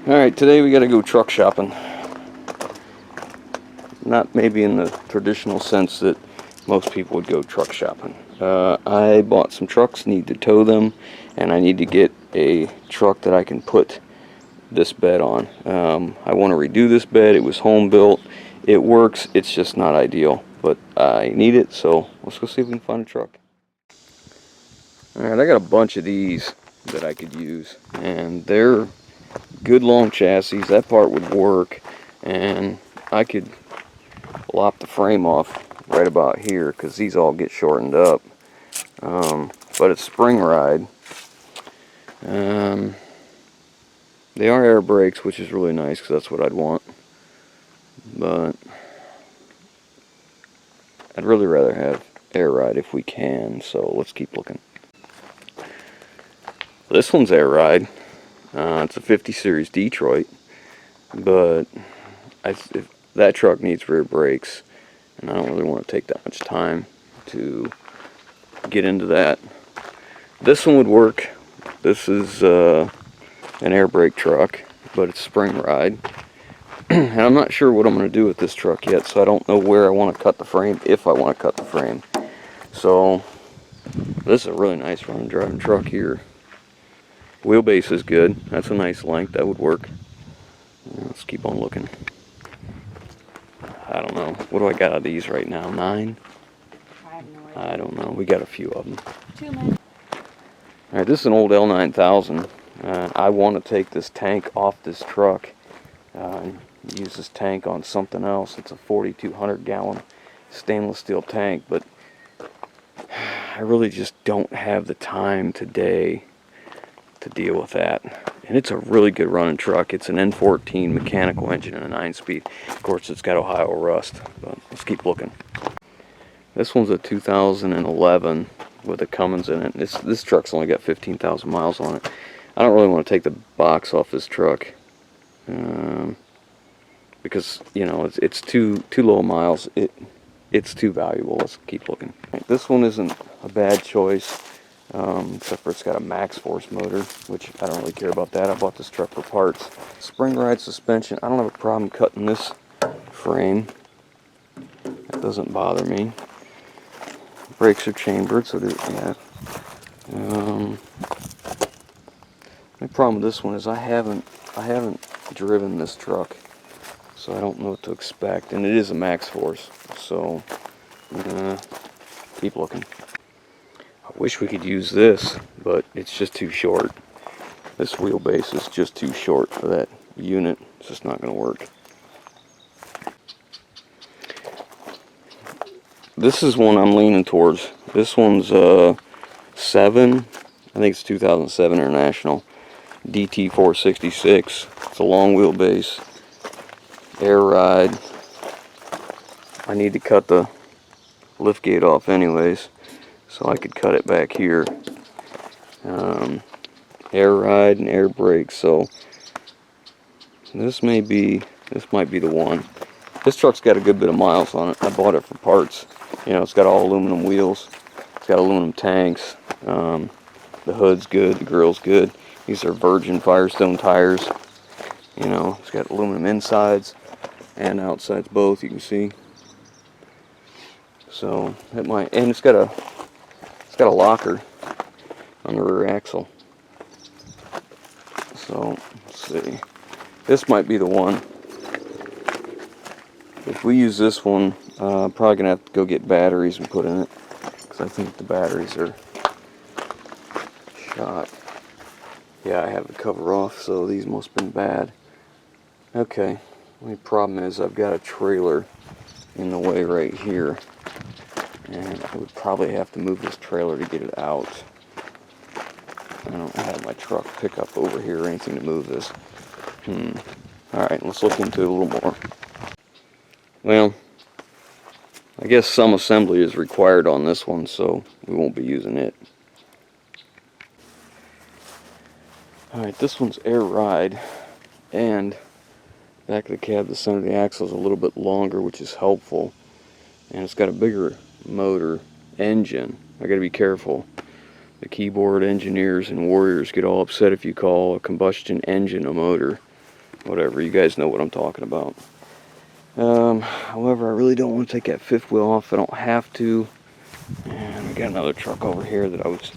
Alright, today we gotta go truck shopping. Not maybe in the traditional sense that most people would go truck shopping. I bought some trucks, need to tow them, and I need to get a truck that I can put this bed on. I want to redo this bed. It was home built. It works. It's just not ideal, but I need it, so let's go see if we can find a truck. Alright, I got a bunch of these that I could use, and they're good long chassis. That part would work, and I could lop the frame off right about here because these all get shortened up. But it's spring ride. They are air brakes, which is really nice because that's what I'd want. But I'd really rather have air ride if we can, so let's keep looking. This one's air ride. It's a 50 series Detroit, but if that truck needs rear brakes, and I don't really want to take that much time to get into that. This one would work. This is an air brake truck, but it's spring ride. And I'm not sure what I'm going to do with this truck yet, so I don't know where I want to cut the frame, if I want to cut the frame. So this is a really nice running driving truck here. Wheelbase is good. That's a nice length. That would work. Let's keep on looking. I don't know. What do I got of these right now? 9? I have no idea. I don't know. We got a few of them. Too many. Alright, this is an old L9000. I want to take this tank off this truck. Use this tank on something else. It's a 4,200 gallon stainless steel tank, but I really just don't have the time today to deal with that. And it's a really good running truck. It's an N14 mechanical engine and a 9-speed. Of course, it's got Ohio rust, but let's keep looking. This one's a 2011 with a Cummins in it. This truck's only got 15,000 miles on it. I don't really want to take the box off this truck because, you know, it's too low miles. It's too valuable. Let's keep looking. Right, this one isn't a bad choice. Except for it's got a max force motor, which I don't really care about that. I bought this truck for parts. Spring ride suspension. I don't have a problem cutting this frame. That doesn't bother me. Brakes are chambered, so yeah. My problem with this one is I haven't driven this truck, so I don't know what to expect. And it is a max force, so keep looking. I wish we could use this, but it's just too short. This wheelbase is just too short for that unit. It's just not going to work. This is one I'm leaning towards. This one's 7. I think it's 2007 International. DT466. It's a long wheelbase. Air ride. I need to cut the lift gate off anyways, so I could cut it back here. Air ride and air brake, so this might be the one. This truck's got a good bit of miles on it. I bought it for parts. You know, it's got all aluminum wheels. It's got aluminum tanks. The hood's good. The grill's good. These are Virgin Firestone tires. You know, it's got aluminum insides and outsides both. You can see. So it might, and it's got a locker on the rear axle. So let's see. This might be the one. If we use this one, probably gonna have to go get batteries and put in it, because I think the batteries are shot. Yeah, I have the cover off, so these must have been bad. Okay, the only problem is I've got a trailer in the way right here, and I would probably have to move this trailer to get it out. I don't have my truck pickup over here or anything to move this. Alright, let's look into it a little more. Well, I guess some assembly is required on this one, so we won't be using it. Alright, this one's air ride, and back of the cab, the center of the axle is a little bit longer, which is helpful. And it's got a bigger motor engine. I gotta be careful. The keyboard engineers and warriors get all upset if you call a combustion engine a motor. whatever, you guys know what I'm talking about. However, I really don't want to take that fifth wheel off. I don't have to. And we got another truck over here that I was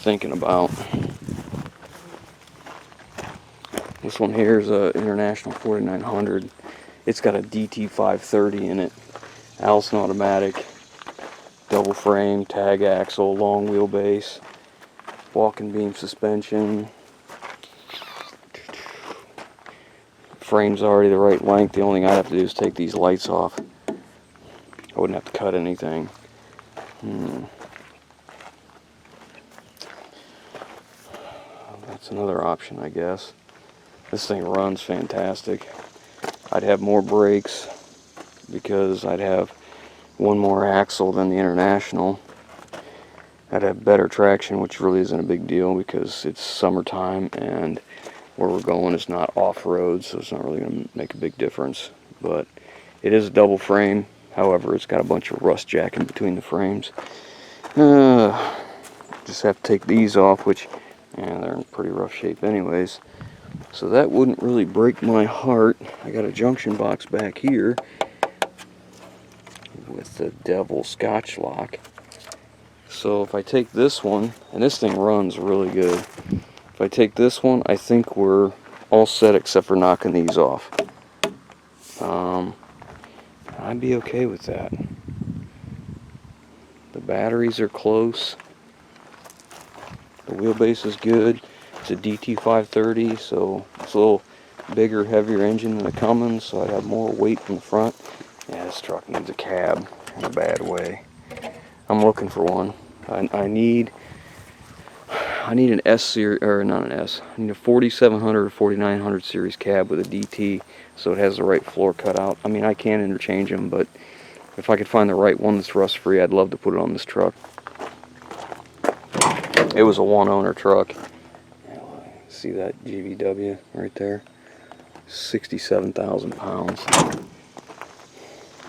thinking about. This one here is a International 4900. It's got a DT 530 in it. Allison automatic, double frame, tag axle, long wheelbase, walking beam suspension. Frame's already the right length. The only thing I'd have to do is take these lights off. I wouldn't have to cut anything. That's another option, I guess. This thing runs fantastic. I'd have more brakes because I'd have one more axle than the International. I'd have better traction, which really isn't a big deal because it's summertime and where we're going is not off-road, so it's not really going to make a big difference. But it is a double frame. However, it's got a bunch of rust jack in between the frames. Just have to take these off, which they're in pretty rough shape anyways. So that wouldn't really break my heart. I got a junction box back here with the devil Scotch lock. So if I take this one, and this thing runs really good. If I take this one, I think we're all set except for knocking these off. I'd be okay with that. The batteries are close. The wheelbase is good. It's a DT 530, so it's a little bigger, heavier engine than the Cummins, so I'd have more weight in the front. Yeah, this truck needs a cab in a bad way. I'm looking for one. I need an S series, or not an S. I need a 4700 or 4900 series cab with a DT, so it has the right floor cutout. I mean, I can interchange them, but if I could find the right one that's rust-free, I'd love to put it on this truck. It was a one-owner truck. See that GVW right there? 67,000 pounds.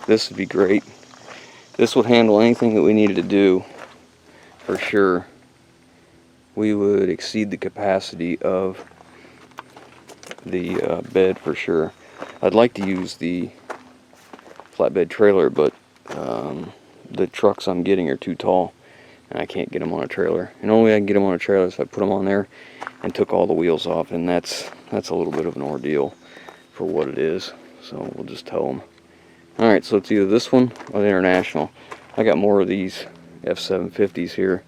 This would be great. This would handle anything that we needed to do, for sure. We would exceed the capacity of the bed for sure. I'd like to use the flatbed trailer, but the trucks I'm getting are too tall and I can't get them on a trailer. And the only way I can get them on a trailer is if I put them on there and took all the wheels off, and that's a little bit of an ordeal for what it is. So we'll just tow them. Alright, so it's either this one or the International. I got more of these F750s here.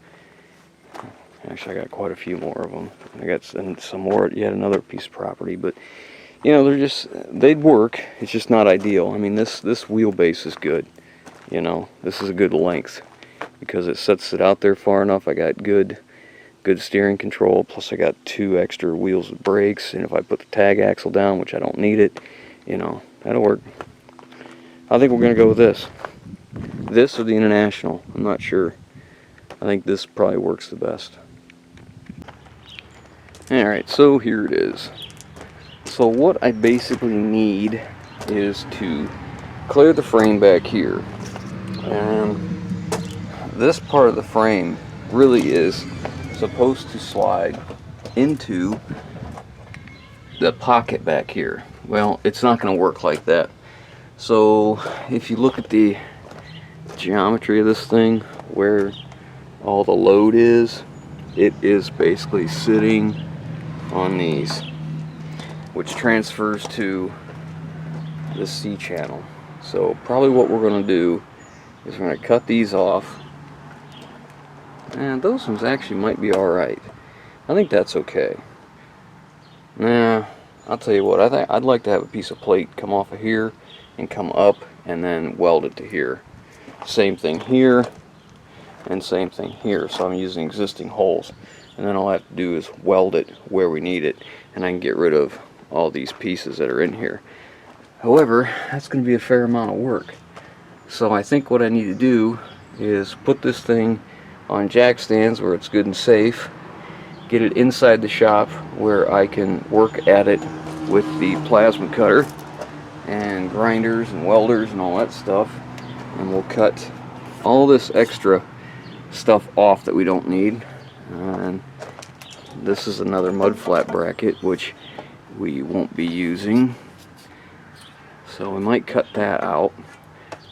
Actually, I got quite a few more of them. I got some more at yet another piece of property, but you know, they'd work. It's just not ideal. I mean, this wheelbase is good. You know, this is a good length because it sets it out there far enough. I got good steering control, plus I got 2 extra wheels with brakes, and if I put the tag axle down, which I don't need it, you know, that'll work. I think we're gonna go with this or the International. I'm not sure. I think this probably works the best. Alright, so here it is. So what I basically need is to clear the frame back here. And this part of the frame really is supposed to slide into the pocket back here. Well, it's not going to work like that. So if you look at the geometry of this thing, where all the load is, it is basically sitting on these, which transfers to the C channel. So probably what we're going to do is we're going to cut these off, and those ones actually might be alright. I think that's okay. Nah, I'll tell you what, I'd like to have a piece of plate come off of here and come up and then weld it to here. Same thing here and same thing here. So I'm using existing holes, and then all I have to do is weld it where we need it, and I can get rid of all these pieces that are in here. However, that's going to be a fair amount of work. So I think what I need to do is put this thing on jack stands where it's good and safe, get it inside the shop where I can work at it with the plasma cutter and grinders and welders and all that stuff, and we'll cut all this extra stuff off that we don't need. And this is another mud flat bracket, which we won't be using. So we might cut that out.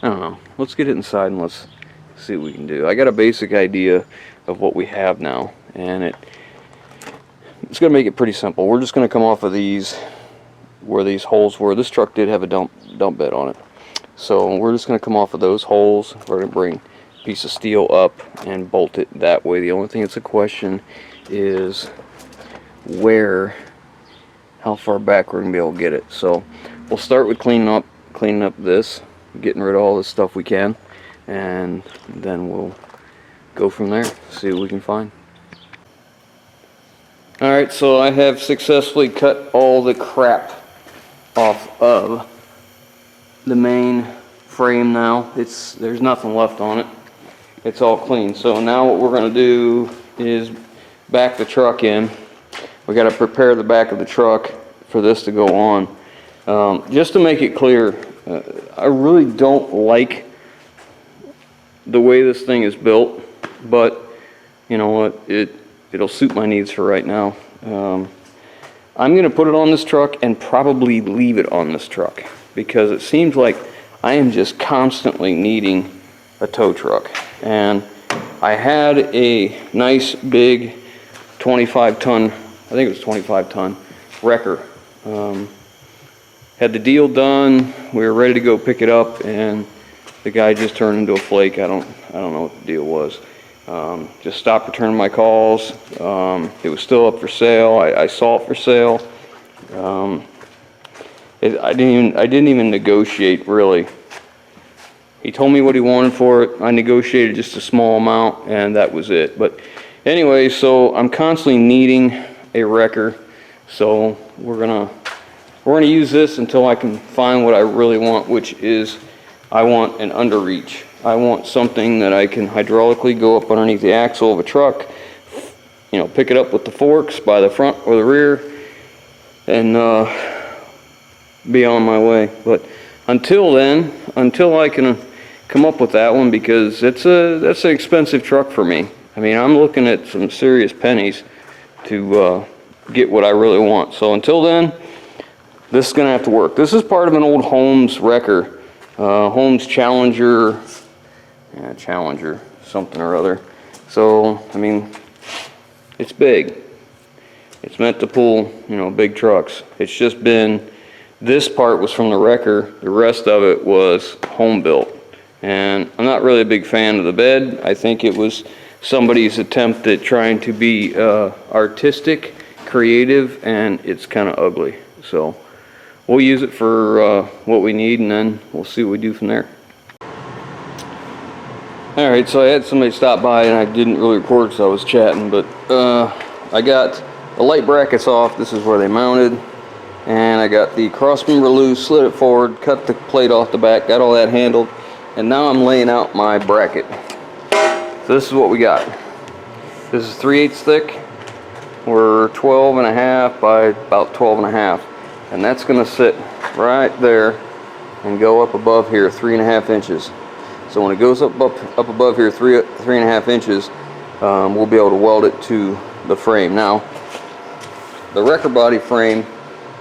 I don't know. Let's get it inside and let's see what we can do. I got a basic idea of what we have now, and it's going to make it pretty simple. We're just going to come off of these, where these holes were. This truck did have a dump bed on it. So we're just going to come off of those holes. We're going to bring a piece of steel up and bolt it that way. The only thing that's a question is how far back we're going to be able to get it. So we'll start with cleaning up this, getting rid of all this stuff we can, and then we'll go from there, see what we can find. Alright, so I have successfully cut all the crap off of the main frame now. There's nothing left on it. It's all clean. So now what we're going to do is back the truck in. We got to prepare the back of the truck for this to go on. Just to make it clear, I really don't like the way this thing is built, but you know what, it'll suit my needs for right now. I'm going to put it on this truck and probably leave it on this truck, because it seems like I am just constantly needing a tow truck. And I had a nice big 25-ton, I think it was 25-ton wrecker. Had the deal done, we were ready to go pick it up, and the guy just turned into a flake. I don't know what the deal was. Just stopped returning my calls. It was still up for sale. I saw it for sale. I didn't even negotiate, really. He told me what he wanted for it. I negotiated just a small amount, and that was it. But anyway, so I'm constantly needing a wrecker. So we're gonna use this until I can find what I really want, which is I want an underreach. I want something that I can hydraulically go up underneath the axle of a truck, you know, pick it up with the forks by the front or the rear, and be on my way. But until then, until I can come up with that one, because that's an expensive truck for me. I mean, I'm looking at some serious pennies to get what I really want. So until then, this is gonna have to work. This is part of an old Holmes wrecker, Holmes Challenger, Challenger something or other. So I mean, it's big. It's meant to pull, you know, big trucks. It's just been, this part was from the wrecker, the rest of it was home built. And I'm not really a big fan of the bed. I think it was somebody's attempt at trying to be artistic, creative, and it's kind of ugly. So we'll use it for what we need, and then we'll see what we do from there. Alright, so I had somebody stop by, and I didn't really record because I was chatting, but I got the light brackets off. This is where they mounted. And I got the cross member loose, slid it forward, cut the plate off the back, got all that handled. And now I'm laying out my bracket. So this is what we got. This is 3/8 thick. We're 12.5 by about 12.5. And that's gonna sit right there and go up above here 3.5 inches. So when it goes up above here 3.5 inches, we'll be able to weld it to the frame. Now, the wrecker body frame,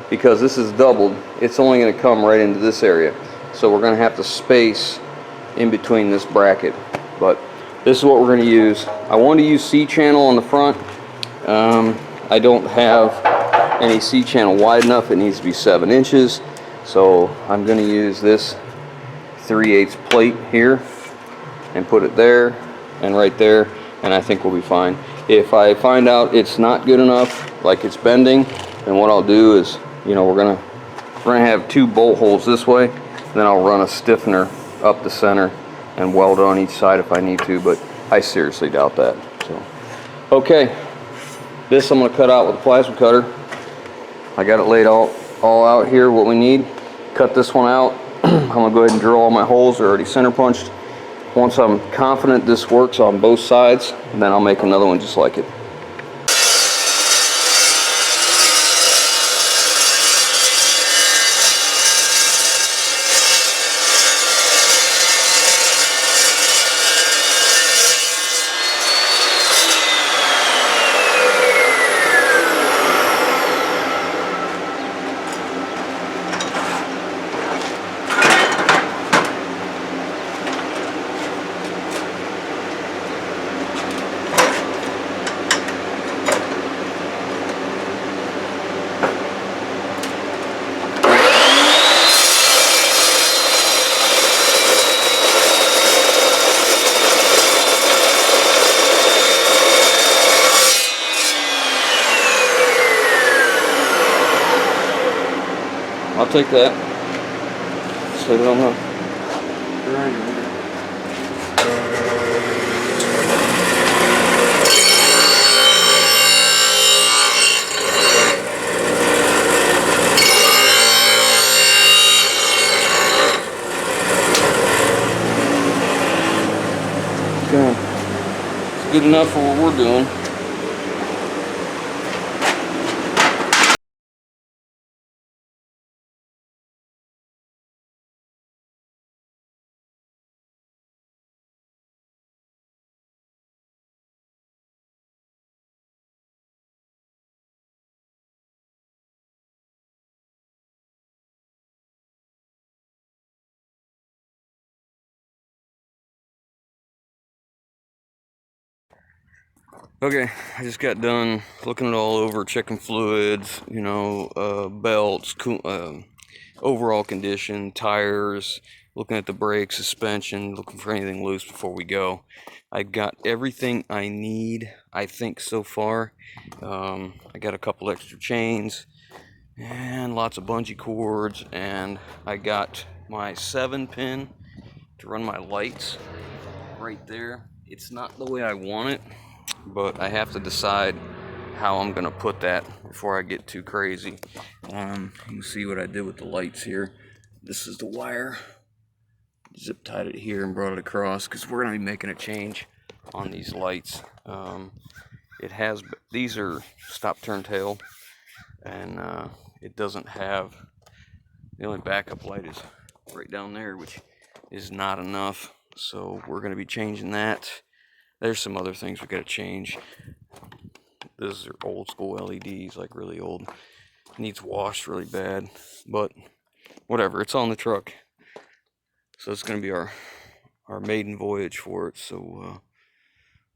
because this is doubled, it's only going to come right into this area. So we're going to have to space in between this bracket. But this is what we're going to use. I want to use C-channel on the front. I don't have any C-channel wide enough. It needs to be 7 inches. So I'm going to use this 3/8 plate here and put it there and right there, and I think we'll be fine. If I find out it's not good enough, like it's bending, then what I'll do is, you know, we're gonna have 2 bolt holes this way, and then I'll run a stiffener up the center and weld it on each side if I need to, but I seriously doubt that. So okay, this I'm gonna cut out with a plasma cutter. I got it laid all out here, what we need. Cut this one out. I'm gonna go ahead and drill all my holes. They're already center punched. Once I'm confident this works on both sides, then I'll make another one just like it. I'll take that. Set it on the grinder. Okay. It's good enough for what we're doing. Okay, I just got done looking it all over, checking fluids, you know, belts, overall condition, tires, looking at the brakes, suspension, looking for anything loose before we go. I got everything I need, I think, so far. I got a couple extra chains and lots of bungee cords, and I got my 7-pin to run my lights right there. It's not the way I want it, but I have to decide how I'm gonna put that before I get too crazy. You can see what I did with the lights here. This is the wire. Zip tied it here and brought it across because we're gonna be making a change on these lights. These are stop turn tail, and it doesn't have, the only backup light is right down there, which is not enough. So we're gonna be changing that. There's some other things we gotta change. These are old school LEDs, like really old. Needs washed really bad, but whatever, it's on the truck. So it's gonna be our maiden voyage for it. So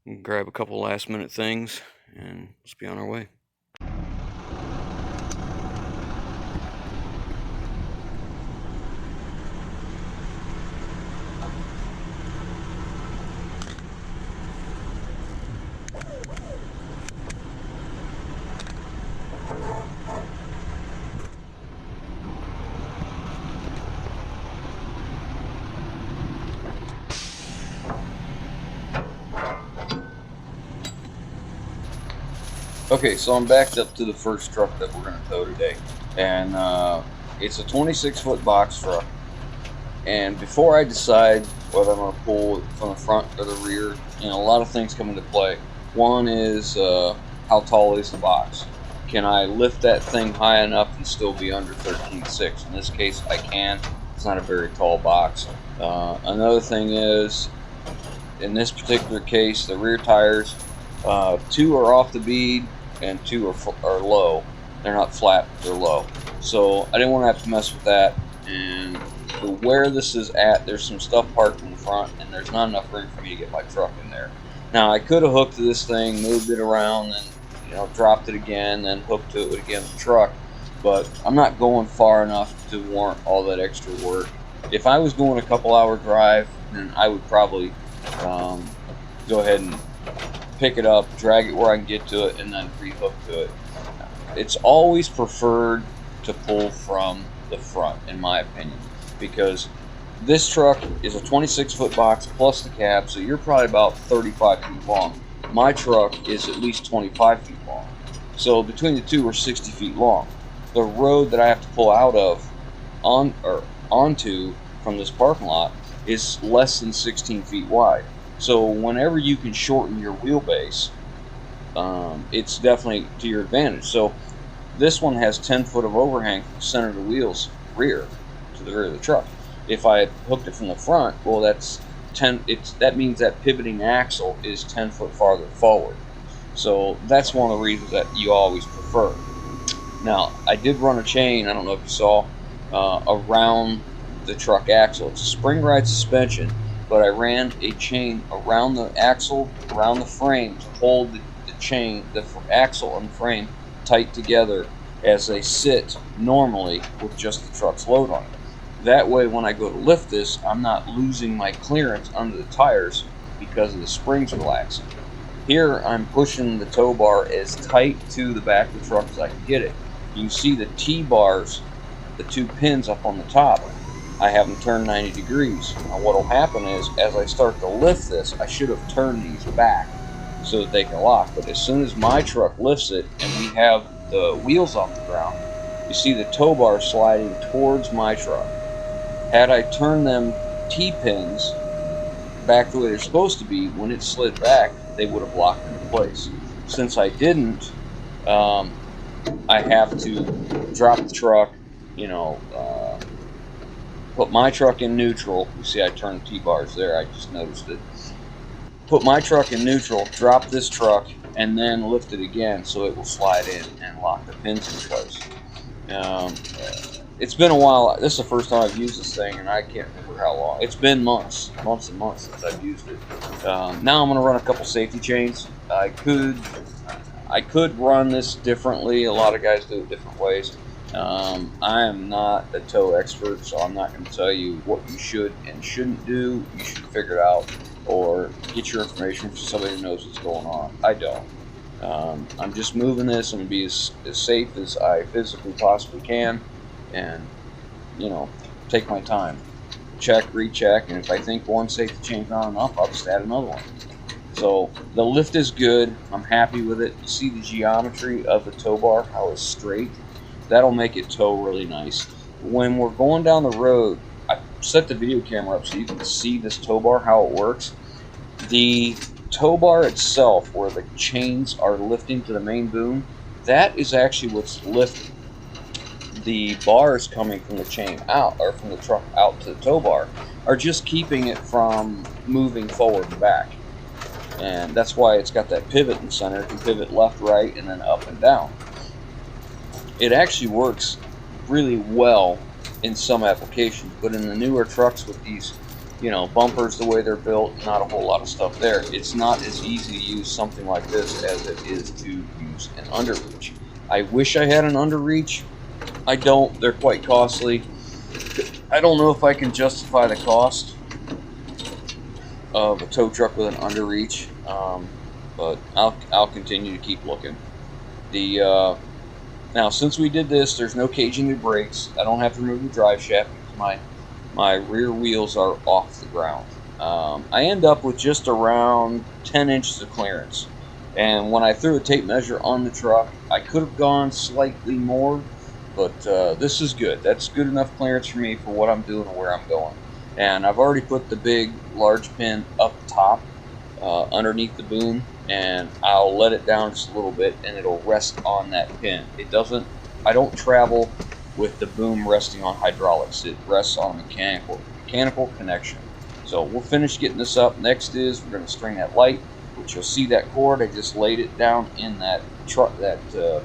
we'll grab a couple last minute things and let's be on our way. Okay, so I'm backed up to the first truck that we're going to tow today, and it's a 26-foot box truck. And before I decide whether I'm going to pull it from the front or the rear, you know, a lot of things come into play. One is how tall is the box? Can I lift that thing high enough and still be under 13.6? In this case, I can. It's not a very tall box. Another thing is, in this particular case, the rear tires, 2 are off the bead and 2 are low. They're not flat, they're low. So I didn't want to have to mess with that. And where this is at, there's some stuff parked in the front, and there's not enough room for me to get my truck in there. Now I could have hooked to this thing, moved it around, and dropped it again, then hooked to it again with the truck. But I'm not going far enough to warrant all that extra work. If I was going a couple-hour drive, then I would probably go ahead and pick it up, drag it where I can get to it, and then re-hook to it. It's always preferred to pull from the front, in my opinion, because this truck is a 26-foot box plus the cab, so you're probably about 35 feet long. My truck is at least 25 feet long. So between the two, we're 60 feet long. The road that I have to pull out of onto from this parking lot is less than 16 feet wide. So whenever you can shorten your wheelbase, it's definitely to your advantage. So this one has 10 foot of overhang from the center of the wheels rear to the rear of the truck. If I had hooked it from the front, well, that means that pivoting axle is 10 foot farther forward. So that's one of the reasons that you always prefer. Now, I did run a chain, I don't know if you saw, around the truck axle. It's a spring ride suspension, but I ran a chain around the axle, around the frame, to hold the chain, the axle and the frame tight together as they sit normally with just the truck's load on it. That way, when I go to lift this, I'm not losing my clearance under the tires because of the springs relaxing. Here, I'm pushing the tow bar as tight to the back of the truck as I can get it. You can see the T-bars the two pins up on the top, I have them turned 90 degrees. Now what will happen is, as I start to lift this, I should have turned these back so that they can lock. But as soon as my truck lifts it and we have the wheels off the ground, you see the tow bar sliding towards my truck. Had I turned them T-pins back the way they're supposed to be, when it slid back, they would have locked into place. Since I didn't, I have to drop the truck, you know, put my truck in neutral. You see I turned T-bars there, I just noticed it. Put my truck in neutral, drop this truck, and then lift it again so it will slide in and lock the pins in place. It's been a while. This is the first time I've used this thing, and I can't remember how long. It's been months and months since I've used it. Now I'm going to run a couple safety chains. I could run this differently. A lot of guys do it different ways. I am not a tow expert, so I'm not going to tell you what you should and shouldn't do. You should figure it out or get your information from somebody who knows what's going on. I don't. I'm just moving this. I'm going to be as safe as I physically possibly can, and, you know, take my time. Check, recheck, and if I think one safety chain's not enough, I'll just add another one. So the lift is good. I'm happy with it. You see the geometry of the tow bar, how it's straight. That'll make it tow really nice. When we're going down the road, I set the video camera up so you can see this tow bar, how it works. The tow bar itself, where the chains are lifting to the main boom, that is actually what's lifting. The bars coming from the chain out, or from the truck out to the tow bar, are just keeping it from moving forward and back. And that's why it's got that pivot in the center. It can pivot left, right, and then up and down. It actually works really well in some applications, but in the newer trucks with these, you know, bumpers the way they're built, not a whole lot of stuff there. It's not as easy to use something like this as it is to use an underreach. I wish I had an underreach. I don't. They're quite costly. I don't know if I can justify the cost of a tow truck with an underreach, but I'll continue to keep looking. Now, since we did this, there's no caging the brakes. I don't have to remove the drive shaft because my rear wheels are off the ground. I end up with just around 10 inches of clearance. And when I threw a tape measure on the truck, I could have gone slightly more, but this is good. That's good enough clearance for me for what I'm doing and where I'm going. And I've already put the big, large pin up top underneath the boom, and I'll let it down just a little bit and it'll rest on that pin. I don't travel with the boom resting on hydraulics. It rests on a mechanical connection. So we'll finish getting this up. Next is we're going to string that light, which you'll see that cord. I just laid it down in that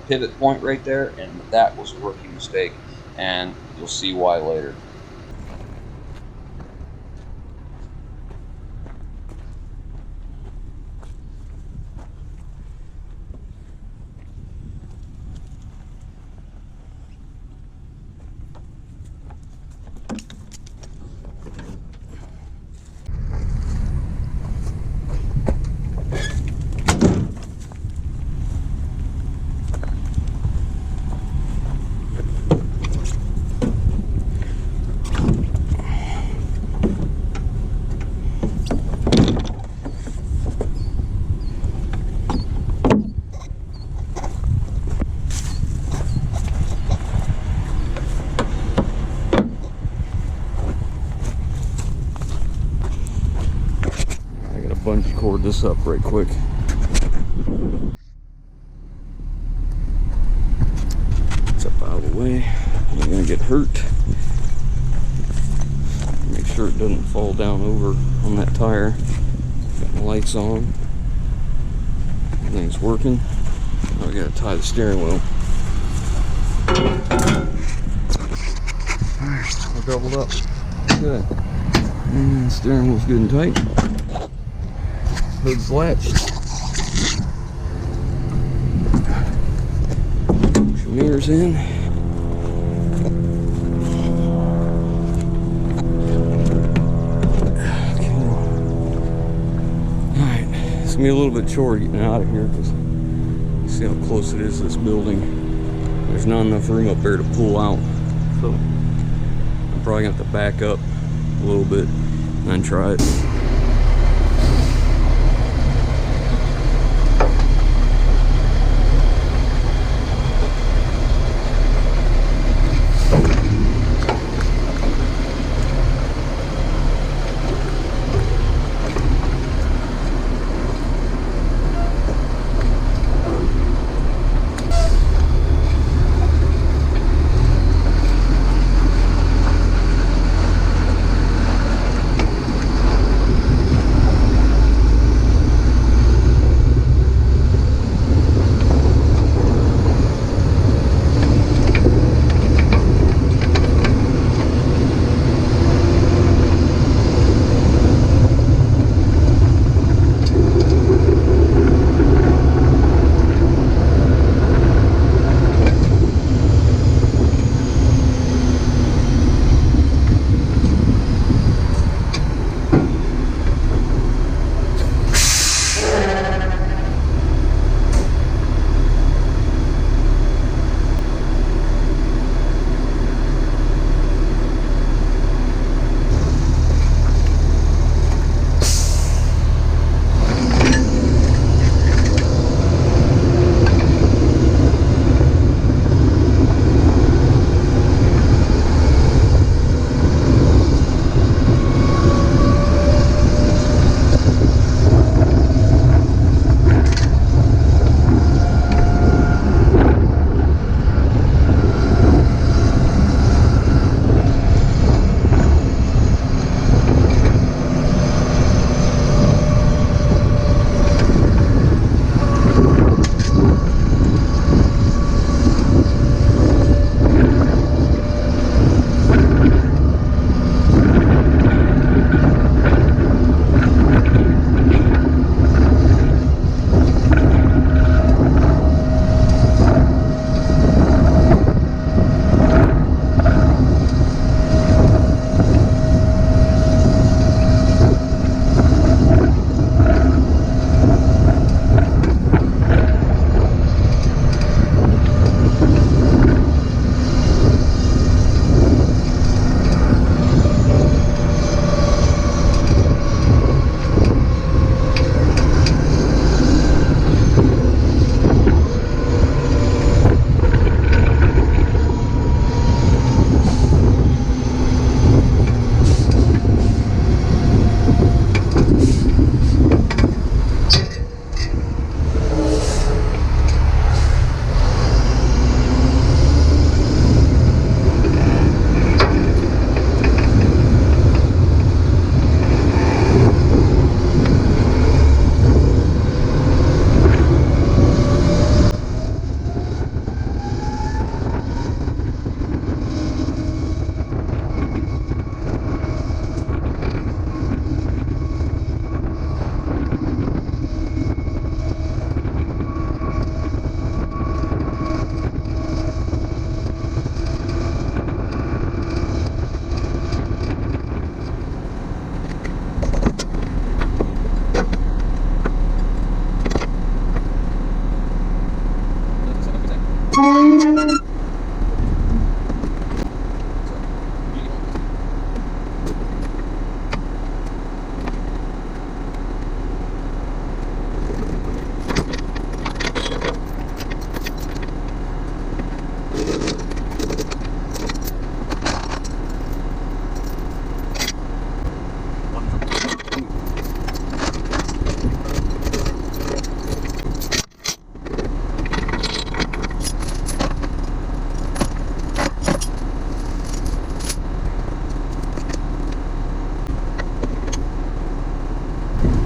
pivot point right there, and that was a rookie mistake, and you'll see why later. Bungee cord this up right quick. It's up out of the way. I'm gonna get hurt. Make sure it doesn't fall down over on that tire. Got my lights on. Everything's working. Now I gotta tie the steering wheel. Alright, all doubled up. Good. And steering wheel's good and tight. Hood's latched. Push your mirrors in. Okay. Alright, it's gonna be a little bit chore getting out of here because you see how close it is to this building. There's not enough room up there to pull out. so I'm probably gonna have to back up a little bit and then try it.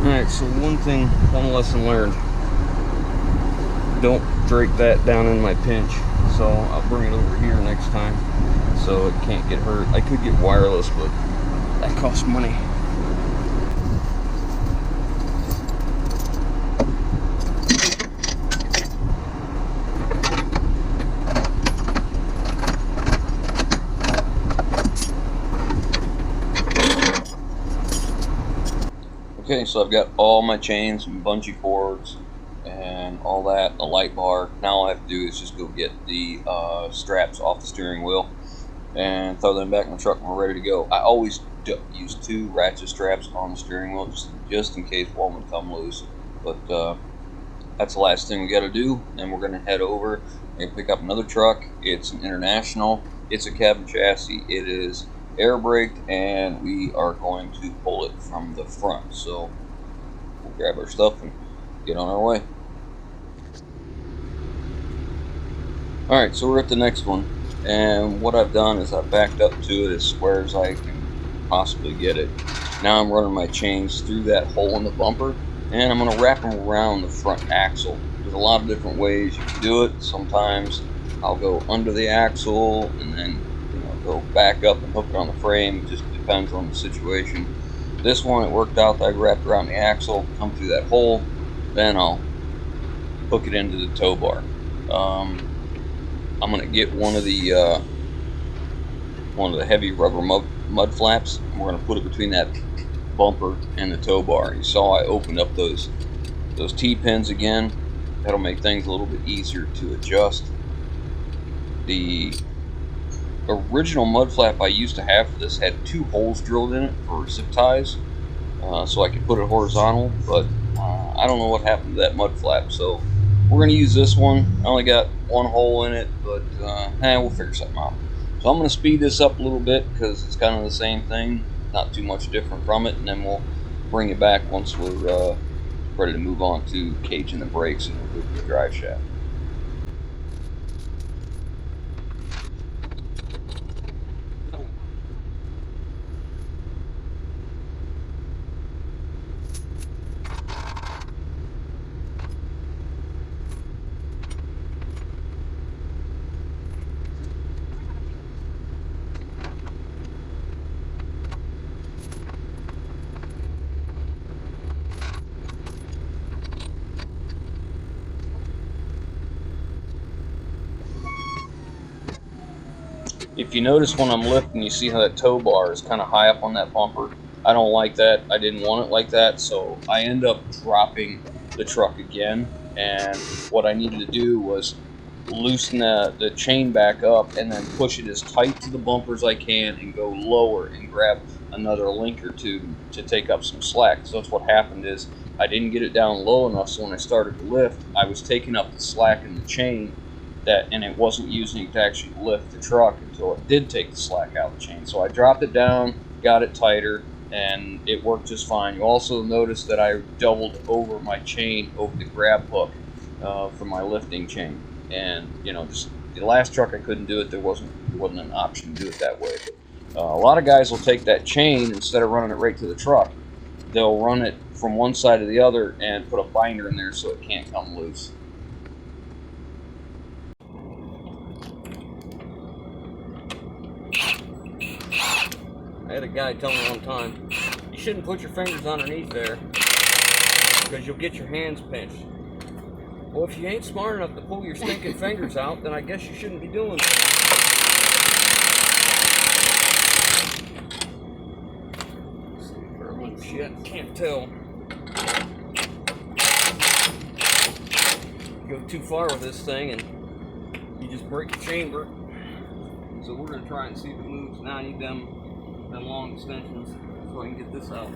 Alright, so one lesson learned. Don't drake that down in my pinch. So I'll bring it over here next time so it can't get hurt. I could get wireless, but that costs money. Okay, so I've got all my chains and bungee cords and all the light bar. Now all I have to do is just go get the straps off the steering wheel and throw them back in the truck and we're ready to go. I always use 2 ratchet straps on the steering wheel just in case one would come loose. But that's the last thing we got to do. Then we're going to head over and pick up another truck. It's an International. It's a cabin chassis. It is air braked, and we are going to pull it from the front. So we'll grab our stuff and get on our way. Alright, so we're at the next one, and what I've done is I've backed up to it as square as I can possibly get it. Now I'm running my chains through that hole in the bumper, and I'm going to wrap them around the front axle. There's a lot of different ways you can do it. Sometimes I'll go under the axle and then go back up and hook it on the frame. It just depends on the situation. This one, it worked out that I wrapped around the axle, come through that hole, then I'll hook it into the tow bar. I'm going to get one of the heavy rubber mud flaps, and we're going to put it between that bumper and the tow bar. You saw I opened up those T-pins again. That'll make things a little bit easier to adjust. The original mud flap I used to have for this had 2 holes drilled in it for zip ties, so I could put it horizontal, but I don't know what happened to that mud flap, so we're going to use this one. I only got 1 hole in it, but we'll figure something out. So I'm going to speed this up a little bit because it's kind of the same thing, not too much different from it, and then we'll bring it back once we're ready to move on to caging the brakes and removing the drive shaft. If you notice when I'm lifting, you see how that tow bar is kind of high up on that bumper. I don't like that. I didn't want it like that, so I end up dropping the truck again. And what I needed to do was loosen the chain back up and then push it as tight to the bumper as I can and go lower and grab another link or two to take up some slack. So that's what happened is I didn't get it down low enough, so when I started to lift, I was taking up the slack in the chain, and it wasn't using it to actually lift the truck until it did take the slack out of the chain. So I dropped it down, got it tighter, and it worked just fine. You also notice that I doubled over my chain over the grab hook for my lifting chain. And just the last truck I couldn't do it. There wasn't an option to do it that way. But, a lot of guys will take that chain instead of running it right to the truck. They'll run it from one side to the other and put a binder in there so it can't come loose. I had a guy tell me one time, you shouldn't put your fingers underneath there because you'll get your hands pinched. Well, if you ain't smart enough to pull your stinking fingers out, then I guess you shouldn't be doing it. Shit, can't tell. You go too far with this thing and you just break the chamber. So we're going to try and see if it moves. Now I need them long extensions so I can get this out.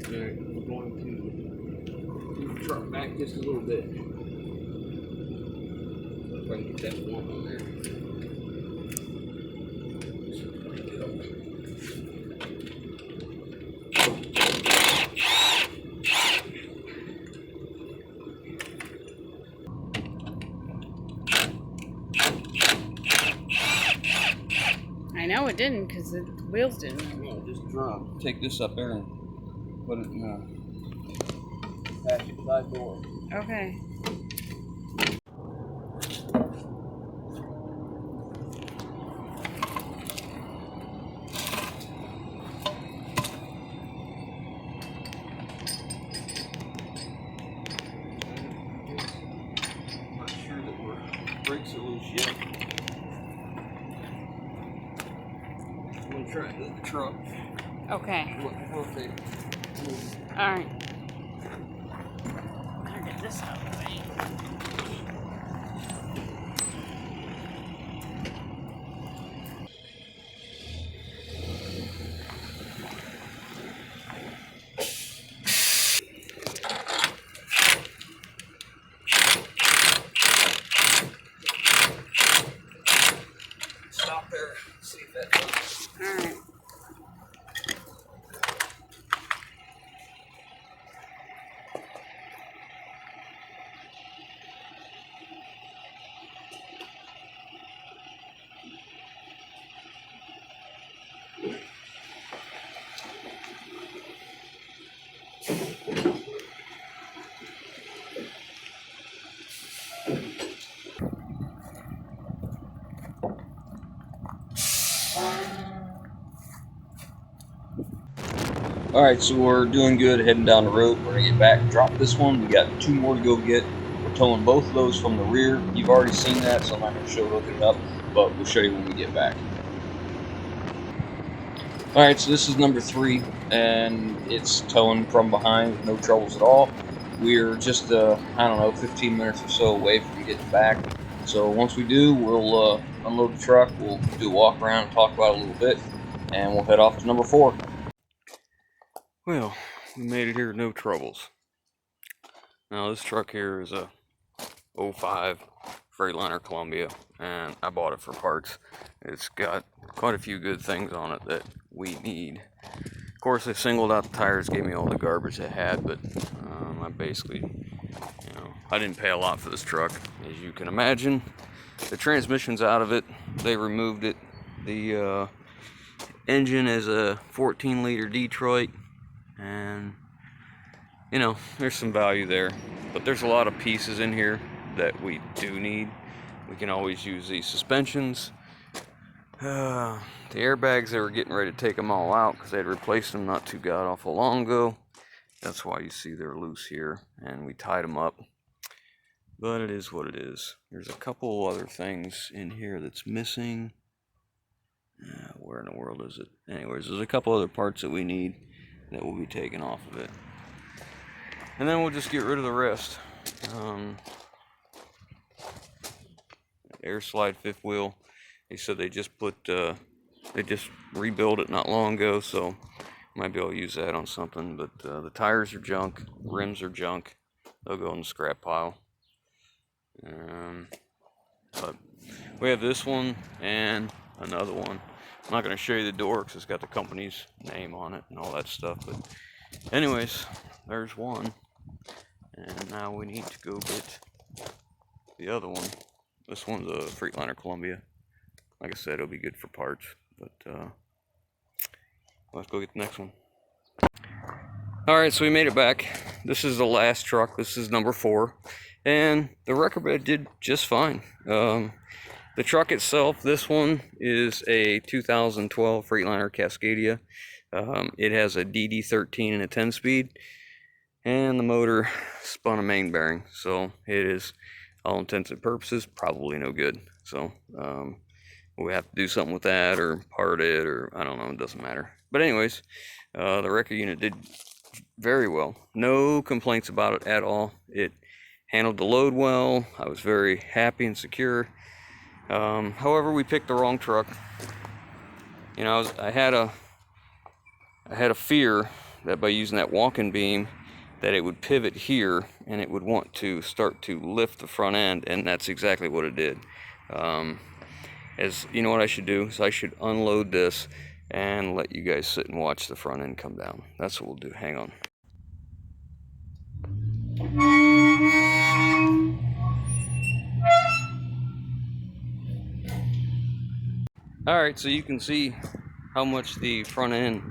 Alright, we're going to move the truck back just a little bit. If I can get that one on there. I know it didn't because the wheels didn't. No, just take this up there and put it in the passenger side door. Okay. I'm not sure that we're brakes are loose yet. I'm gonna try and move the truck. Okay. Rotate. Alright. I'll get this out of the way. Stop there. See if that does. Alright. Alright, so we're doing good heading down the road. We're going to get back and drop this one. We got 2 more to go get. We're towing both of those from the rear. You've already seen that, so I'm not going to show hooking it up, but we'll show you when we get back. Alright, so this is number 3, and it's towing from behind with no troubles at all. We're just, I don't know, 15 minutes or so away from getting back. So once we do, we'll unload the truck, we'll do a walk around and talk about it a little bit, and we'll head off to number 4. Well, we made it here with no troubles. Now this truck here is a 05 Freightliner Columbia, and I bought it for parts. It's got quite a few good things on it that we need. Of course, they singled out the tires, gave me all the garbage they had, but I basically, I didn't pay a lot for this truck, as you can imagine. The transmission's out of it. They removed it. The engine is a 14-liter Detroit, and there's some value there, but there's a lot of pieces in here that we do need. We can always use these suspensions. The airbags, they were getting ready to take them all out because they had replaced them not too god awful long ago. That's why you see they're loose here, and we tied them up. But it is what it is. There's a couple other things in here that's missing. Where in the world is it? Anyways, there's a couple other parts that we need that will be taken off of it. And then we'll just get rid of the rest. Air slide fifth wheel. They said they just rebuilt it not long ago, so might be able to use that on something. But the tires are junk, rims are junk. They'll go in the scrap pile. But we have this one and another one. I'm not going to show you the door because it's got the company's name on it and all that stuff. But anyways, there's one. And now we need to go get the other one. This one's a Freightliner Columbia. Like I said, it'll be good for parts. But let's go get the next one. Alright, so we made it back. This is the last truck. This is number 4. And the wrecker bed did just fine. The truck itself, this one is a 2012 Freightliner Cascadia. It has a DD13 and a 10-speed. And the motor spun a main bearing. So it is, all intents and purposes, probably no good. So we have to do something with that or part it, or I don't know, it doesn't matter. But anyways, the wrecker unit did very well. No complaints about it at all. It handled the load well. I was very happy and secure. However, we picked the wrong truck. I had a fear that by using that walking beam that it would pivot here and it would want to start to lift the front end, and that's exactly what it did. As you know, what I should do is I should unload this and let you guys sit and watch the front end come down. That's what we'll do. Hang on. Alright, so you can see how much the front end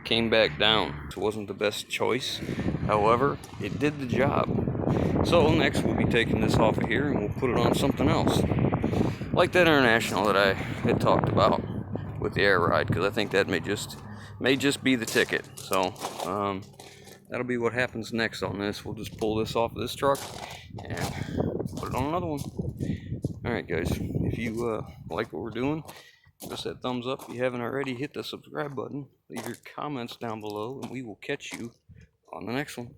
came back down. It wasn't the best choice. However, it did the job. So next we'll be taking this off of here and we'll put it on something else. Like that International that I had talked about with the air ride, because I think that may just be the ticket. So that'll be what happens next on this. We'll just pull this off of this truck and put it on another one. Alright guys, if you like what we're doing, give us that thumbs up. If you haven't already, hit the subscribe button. Leave your comments down below, and we will catch you on the next one.